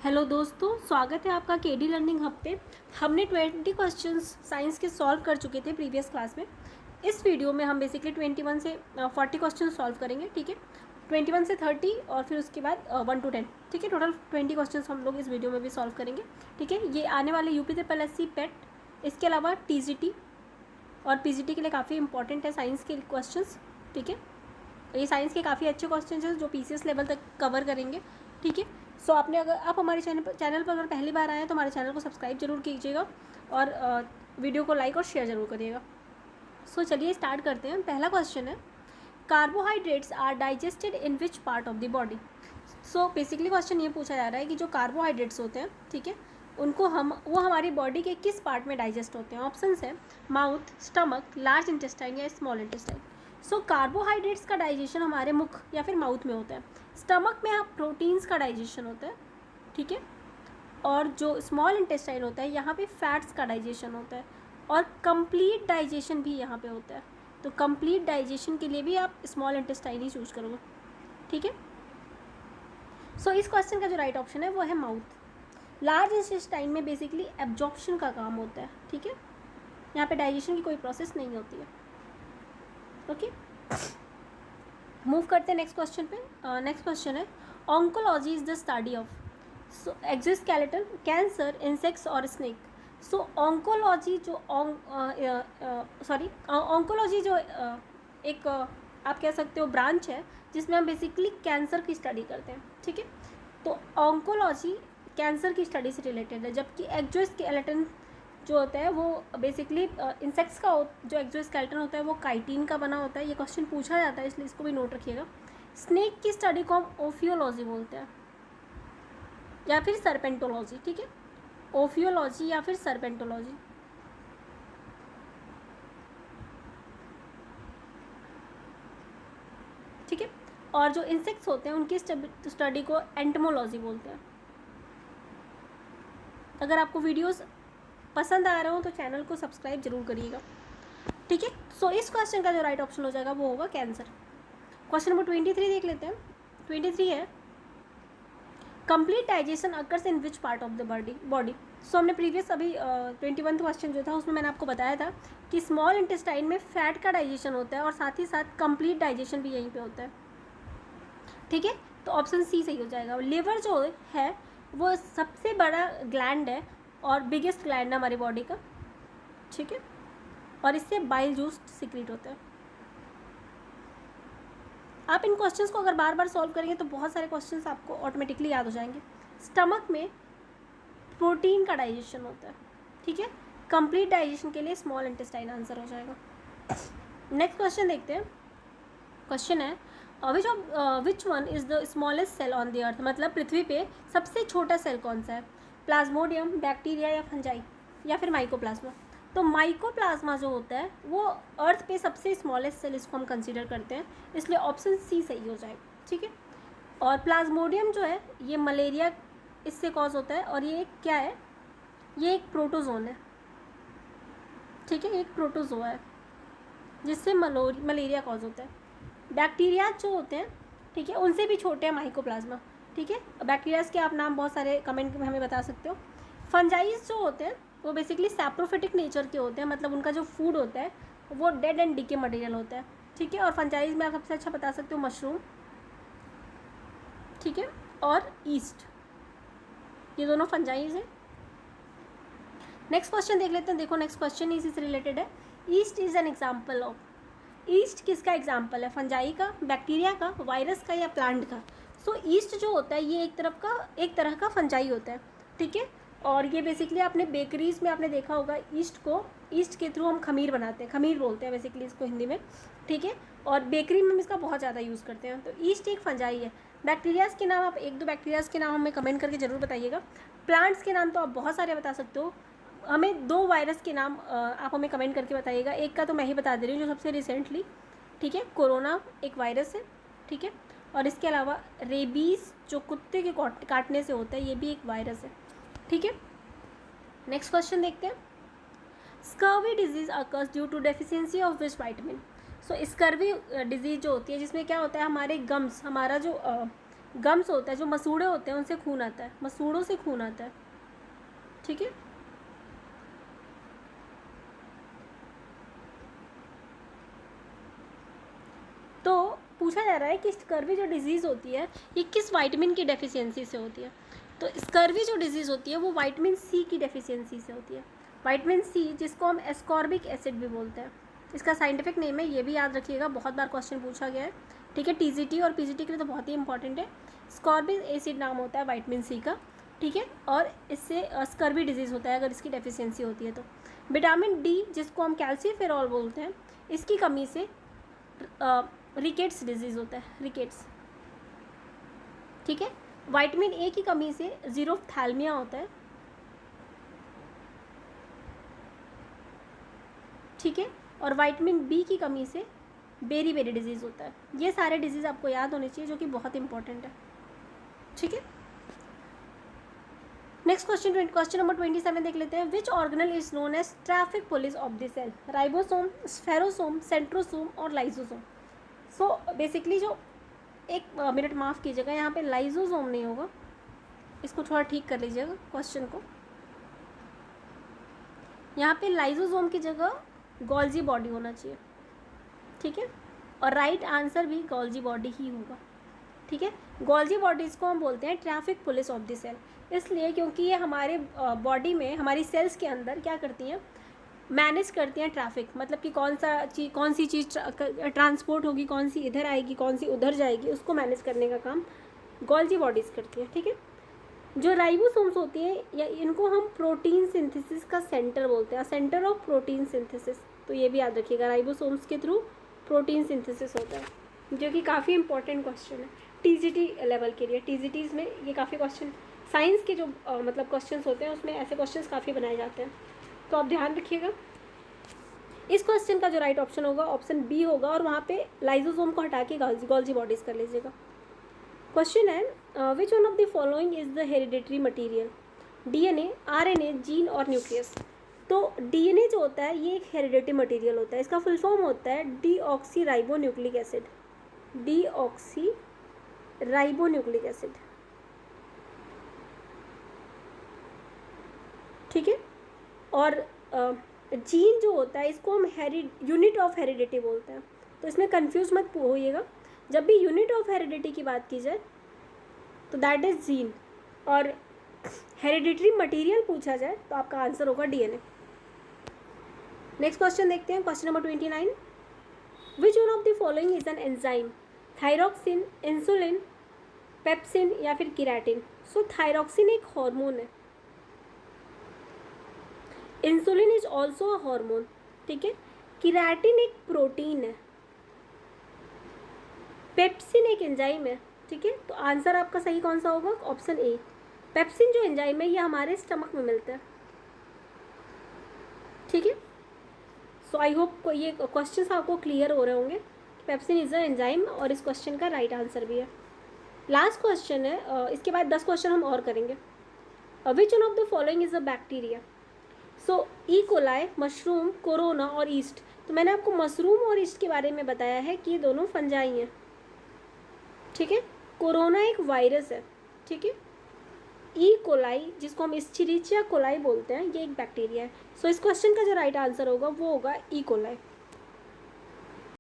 Hello दोस्तों, स्वागत है आपका केडी लर्निंग हब पे। हमने 20 क्वेश्चंस साइंस के सॉल्व कर चुके थे प्रीवियस क्लास में। इस वीडियो में हम बेसिकली 21 से 40 क्वेश्चन सॉल्व करेंगे, ठीक है। 21 से 30 और फिर उसके बाद 1 to 10, ठीक है। टोटल 20 क्वेश्चन हम लोग इस वीडियो में भी सॉल्व करेंगे, ठीक है। ये आने वाले UPSC पेट, इसके अलावा TGT और PGT के लिए काफ़ी इंपॉर्टेंट है साइंस के क्वेश्चन, ठीक है। ये साइंस के काफ़ी अच्छे क्वेश्चन हैं जो PCS लेवल तक कवर करेंगे, ठीक है। सो आपने अगर आप हमारे चैनल पर अगर पहली बार आए हैं तो हमारे चैनल को सब्सक्राइब जरूर कीजिएगा और वीडियो को लाइक और शेयर जरूर करिएगा। सो चलिए स्टार्ट करते हैं। पहला क्वेश्चन है, carbohydrates are digested in which part of the body. So basically question ये पूछा जा रहा है कि जो कार्बोहाइड्रेट्स होते हैं, ठीक है, उनको वो हमारी बॉडी के किस पार्ट में डाइजेस्ट होते हैं। ऑप्शंस है माउथ, स्टमक, लार्ज इंटेस्टाइन या स्मॉल इंटेस्टाइन। सो कार्बोहाइड्रेट्स का डाइजेशन हमारे मुख या फिर माउथ में होता है। स्टमक में आप प्रोटीन्स का डाइजेशन होता है, ठीक है। और जो स्मॉल इंटेस्टाइन होता है यहाँ पे फैट्स का डाइजेशन होता है और कंप्लीट डाइजेशन भी यहाँ पे होता है। तो कंप्लीट डाइजेशन के लिए भी आप स्मॉल इंटेस्टाइन ही चूज करोगे, ठीक है। सो इस क्वेश्चन का जो राइट ऑप्शन है वो है माउथ। लार्ज इंटेस्टाइन में बेसिकली एब्जॉर्प्शन का काम होता है, ठीक है। यहाँ पे डाइजेशन की कोई प्रोसेस नहीं होती है, ओके। मूव करते हैं नेक्स्ट क्वेश्चन पे। नेक्स्ट क्वेश्चन है, oncology is the study of exoskeleton, cancer, insects और स्नेक। सो ऑन्कोलॉजी जो ऑन्कोलॉजी जो एक आप कह सकते हो ब्रांच है जिसमें हम बेसिकली कैंसर की स्टडी करते हैं, ठीक है। तो ऑन्कोलॉजी कैंसर की स्टडी से रिलेटेड है, जबकि एक्सोस्केलेटन जो होता है वो बेसिकली इंसेक्ट्स का जो एक्सोस्केलेटन होता है वो काइटिन का बना होता है। ये क्वेश्चन पूछा जाता है इसलिए इसको भी नोट रखिएगा। स्नेक की स्टडी को हम ओफियोलॉजी बोलते हैं या फिर सर्पेंटोलॉजी, ठीक है। ओफियोलॉजी या फिर सर्पेंटोलॉजी, ठीक है। और जो इंसेक्ट्स होते हैं उनकी स्टडी को एंटमोलॉजी बोलते हैं। अगर आपको वीडियोस पसंद आ रहे हो तो चैनल को सब्सक्राइब जरूर करिएगा, ठीक है। सो इस क्वेश्चन का जो राइट ऑप्शन हो जाएगा वो होगा कैंसर। क्वेश्चन नंबर 23 देख लेते हैं। 23 है, complete digestion occurs in which part of the body. So हमने प्रीवियस अभी 21 क्वेश्चन जो था उसमें मैंने आपको बताया था कि स्मॉल इंटेस्टाइन में फैट का डाइजेशन होता है और साथ ही साथ कंप्लीट डाइजेशन भी यहीं पे होता है, ठीक है। तो ऑप्शन सी सही हो जाएगा। लिवर जो है वो सबसे बड़ा ग्लैंड है और बिगेस्ट ग्लैंड है हमारी बॉडी का, ठीक है। और इससे बाइल जूस सिक्रीट होता है। आप इन क्वेश्चंस को अगर बार बार सॉल्व करेंगे तो बहुत सारे क्वेश्चंस आपको ऑटोमेटिकली याद हो जाएंगे। स्टमक में प्रोटीन का डाइजेशन होता है, ठीक है। कंप्लीट डाइजेशन के लिए स्मॉल इंटेस्टाइन आंसर हो जाएगा। नेक्स्ट क्वेश्चन देखते हैं। क्वेश्चन है, which one is the smallest cell on the earth. मतलब पृथ्वी पे सबसे छोटा सेल कौन सा है। प्लाज्मोडियम, बैक्टीरिया या फंजाई या फिर माइकोप्लाज्मा। तो माइकोप्लाज्मा जो होता है वो अर्थ पे सबसे स्मॉलेस्ट सेल इसको हम कंसीडर करते हैं, इसलिए ऑप्शन सी सही हो जाएगा, ठीक है। और प्लाज्मोडियम जो है ये मलेरिया इससे कॉज होता है और ये क्या है, ये एक प्रोटोजोन है, ठीक है। एक प्रोटोजोआ है जिससे मलेरिया कॉज होता है। बैक्टीरिया जो होते हैं, ठीक है, उनसे भी छोटे हैं माइकोप्लाज्मा, ठीक है। बैक्टीरियाज के आप नाम बहुत सारे कमेंट में हमें बता सकते हो। फंजाइज जो होते हैं वो बेसिकली सैप्रोफिटिक नेचर के होते हैं, मतलब उनका जो फूड होता है वो डेड एंड डिके मटेरियल होता है, ठीक है। और फंजाइज में आप सबसे अच्छा बता सकते हो मशरूम, ठीक है, और ईस्ट, ये दोनों फंजाइज हैं। नेक्स्ट क्वेश्चन देख लेते हैं। देखो नेक्स्ट क्वेश्चन इसी से रिलेटेड है। East is an example of. East किसका एग्जाम्पल है, फंजाई का, बैक्टीरिया का, वायरस का या प्लांट का। सो ईस्ट जो होता है ये एक तरह का फंजाई होता है, ठीक है। और ये बेसिकली आपने बेकरीज में आपने देखा होगा, ईस्ट के थ्रू हम खमीर बनाते हैं, खमीर बोलते हैं बेसिकली इसको हिंदी में, ठीक है। और बेकरी में हम इसका बहुत ज़्यादा यूज़ करते हैं। तो ईस्ट एक फंजाई है। बैक्टीरियाज के नाम आप 1-2 बैक्टीरियाज के नाम हमें कमेंट करके ज़रूर बताइएगा। प्लांट्स के नाम तो आप बहुत सारे बता सकते हो। हमें 2 वायरस के नाम आप हमें कमेंट करके बताइएगा। एक का तो मैं ही बता दे रही हूँ जो सबसे रिसेंटली, ठीक है, कोरोना एक वायरस है, ठीक है। और इसके अलावा रेबीज़ जो कुत्ते के काटने से होता है ये भी एक वायरस है, ठीक है। नेक्स्ट क्वेश्चन देखते हैं। Scurvy disease occurs due to deficiency of which vitamin. So scurvy disease जो होती है जिसमें क्या होता है, हमारे गम्स, हमारा जो गम्स होता है, जो मसूड़े होते हैं उनसे खून आता है, मसूड़ों से खून आता है, ठीक है। तो पूछा जा रहा है कि स्कर्वी जो डिजीज़ होती है ये किस विटामिन की डेफिशिएंसी से होती है। तो स्कर्वी जो डिजीज़ होती है वो विटामिन सी की डेफिशिएंसी से होती है। विटामिन सी जिसको हम एस्कॉर्बिक एसिड भी बोलते हैं, इसका साइंटिफिक नेम है, ये भी याद रखिएगा, बहुत बार क्वेश्चन पूछा गया है, ठीक है। टीजीटी और पीजीटी के लिए तो बहुत ही इंपॉर्टेंट है। स्कॉर्बिक एसिड नाम होता है विटामिन सी का, ठीक है। और इससे स्कर्वी डिजीज़ होता है अगर इसकी डेफिशिएंसी होती है तो। विटामिन डी जिसको हम कैल्शियफेरॉल बोलते हैं, इसकी कमी से रिकेट्स डिजीज़ होता है, रिकेट्स, ठीक है। विटामिन ए की कमी से जीरोफ्थैल्मिया होता है, ठीक है। और विटामिन बी की कमी से बेरी बेरी डिजीज़ होता है। ये सारे डिजीज़ आपको याद होने चाहिए जो कि बहुत इंपॉर्टेंट है, ठीक है। नेक्स्ट क्वेश्चन, क्वेश्चन नंबर 27 देख लेते हैं। Which organelle is known as traffic police of the cell? Ribosome, spherosome, centrosome और लाइसोसोम। सो बेसिकली जो एक मिनट माफ़ कीजिएगा, यहाँ पे लाइसोसोम नहीं होगा, इसको थोड़ा ठीक कर लीजिएगा क्वेश्चन को। यहाँ पे लाइसोसोम की जगह गोल्जी बॉडी होना चाहिए, ठीक है। और राइट आंसर भी गोल्जी बॉडी ही होगा, ठीक है। गोल्जी बॉडीज़ को हम बोलते हैं traffic police of the cell, इसलिए क्योंकि ये हमारे बॉडी में, हमारी सेल्स के अंदर क्या करती हैं, मैनेज करती हैं ट्रैफिक, मतलब कि कौन सी चीज़ ट्रांसपोर्ट होगी, कौन सी इधर आएगी, कौन सी उधर जाएगी, उसको मैनेज करने का काम गोल्जी बॉडीज़ करती हैं, ठीक है। जो राइबोसोम्स होती हैं, या इनको हम प्रोटीन सिंथेसिस का सेंटर बोलते हैं, सेंटर ऑफ प्रोटीन सिंथेसिस। तो ये भी याद रखिएगा, राइबोसोम्स के थ्रू प्रोटीन सिंथेसिस होता है, जो कि काफ़ी इंपॉर्टेंट क्वेश्चन है टीजीटी लेवल के लिए। टीजीटीज़ में ये काफ़ी क्वेश्चन, साइंस के जो मतलब क्वेश्चंस होते हैं उसमें ऐसे क्वेश्चंस काफ़ी बनाए जाते हैं, तो आप ध्यान रखिएगा। इस क्वेश्चन का जो राइट ऑप्शन होगा ऑप्शन बी होगा, और वहाँ पे लाइसोसोम को हटा के गोल्जी बॉडीज़ कर लीजिएगा। क्वेश्चन है which one of the following is the hereditary material? DNA, RNA, gene और न्यूक्लियस। तो डीएनए जो होता है ये एक हेरिडेटरी मटीरियल होता है, इसका फुल फॉर्म होता है deoxy ribo nucleic acid, deoxy ribo nucleic acid, ठीक है। और जीन जो होता है इसको हम यूनिट ऑफ हेरिडिटी बोलते हैं, तो इसमें कंफ्यूज मत होइएगा, जब भी यूनिट ऑफ हेरिडिटी की बात की जाए तो दैट इज जीन, और हेरिडिटरी मटेरियल पूछा जाए तो आपका आंसर होगा डीएनए। नेक्स्ट क्वेश्चन देखते हैं, question number 29। Which one of the following is an enzyme? Thyroxine, insulin, pepsin या फिर केराटिन। सो थायरॉक्सिन एक हार्मोन है, insulin is also a hormone, ठीक है। केराटिन एक प्रोटीन है, पेप्सिन एक एंजाइम है, ठीक है। तो आंसर आपका सही कौन सा होगा? Option A. पेप्सिन जो एंजाइम है ये हमारे स्टमक में मिलता है, ठीक है। सो आई होप ये क्वेश्चंस आपको क्लियर हो रहे होंगे। पेप्सिन इज अ एंजाइम, और इस क्वेश्चन का राइट आंसर भी है। लास्ट क्वेश्चन है, इसके बाद 10 क्वेश्चन हम और करेंगे। Which one of the following is a bacteria? So E coli, mushroom, corona और ईस्ट। तो मैंने आपको मशरूम और ईस्ट के बारे में बताया है कि ये दोनों फंजाई हैं, ठीक है। कोरोना एक वायरस है, ठीक है। ई कोलाई जिसको हम इस्चेरिचिया कोलाई बोलते हैं, ये एक बैक्टीरिया है। सो इस क्वेश्चन का जो राइट आंसर होगा वो होगा ई कोलाई।